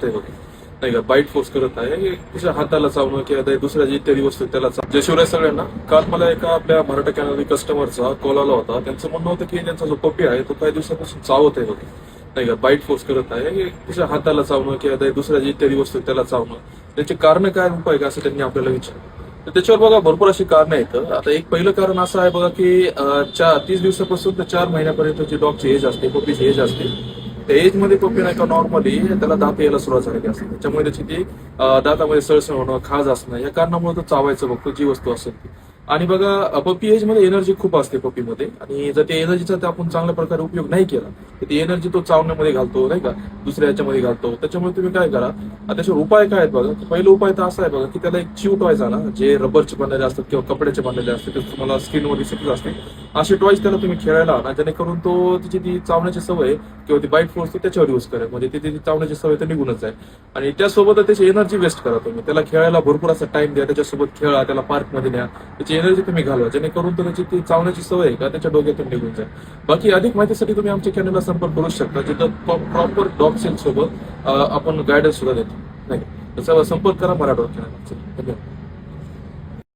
नाही का bite force करत आहे तुझ्या हाताला चावणं किंवा दुसऱ्या जी इत्यादी वस्तू आहेत त्याला जय शिवराय सगळ्यांना. काल मला एका आपल्या मराठा कॅनल कस्टमरचा कॉल आला होता. त्यांचं म्हणणं होतं की त्यांचा जो पप्पी आहे तो काही दिवसापासून चावत आहे बघा, नाही का बाईट फोर्स करत आहे तुझ्या हाताला चावणं किंवा दुसऱ्या जी इत्यादी वस्तू आहेत त्याला चावणं. त्याचे कारण काय उपाय का असं त्यांनी आपल्याला विचारलं. तर त्याच्यावर बघा भरपूर अशी कारणं आहेत. आता एक पहिलं कारण असं आहे बघा की 30 दिवसापासून ते 4 महिन्यापर्यंत जी डॉगची एज असते, पप्पीची एज असते, त्या एज मध्ये पप्पी नाही का नॉर्मली त्याला दात यायला सुरुवात झालेली असते. त्याच्यामुळे त्याची ती दातामध्ये सळसळ होणं, खाज असणं या कारणामुळे तो चावायचं बघतो जी वस्तू असेल ती. आणि बघा पप्पी एज मध्ये एनर्जी खूप असते पप्पीमध्ये, आणि जर त्या एनर्जीचा आपण चांगल्या प्रकारे उपयोग नाही केला तर ती एनर्जी तो चावण्यामध्ये घालतो, नाही का दुसऱ्या याच्यामध्ये घालतो. त्याच्यामुळे तुम्ही काय करा, त्याच्यावर उपाय काय आहेत बघा. पहिला उपाय तर असा आहे बघा की त्याला एक चिव टॉयज आणा, जे रबरचे बनलेले असतात किंवा कपड्याचे बनलेले असतात, ते तुम्हाला स्किनवर दिसतच असते. असे टॉयज त्याला तुम्ही खेळायला आणा, जेणेकरून तो त्याची ती चावण्याची सवय किंवा ती बाईट फोर्स त्याच्यावर यूज करेल, म्हणजे ती चावण्याची सवय तर निघूनच जाईल. आणि त्यासोबत त्याची एनर्जी वेस्ट करा तुम्ही. त्याला खेळायला भरपूर असा टाइम द्या, त्याच्यासोबत खेळा, त्याला पार्कमध्ये न्या, त्याची एनर्जी तुम्ही घालवा, जेणेकरून त्याची ती चावण्याची सवय का त्याच्या डोक्यातून निघून जाईल. बाकी अधिक माहितीसाठी तुम्ही आमच्या चॅनलला संपर्क करू शकता, जिथं प्रॉपर डॉग सेल सोबत आपण गायडन्स सुद्धा देतो. नाही त्याचा संपर्क करा मराठा चॅनलचा. धन्यवाद.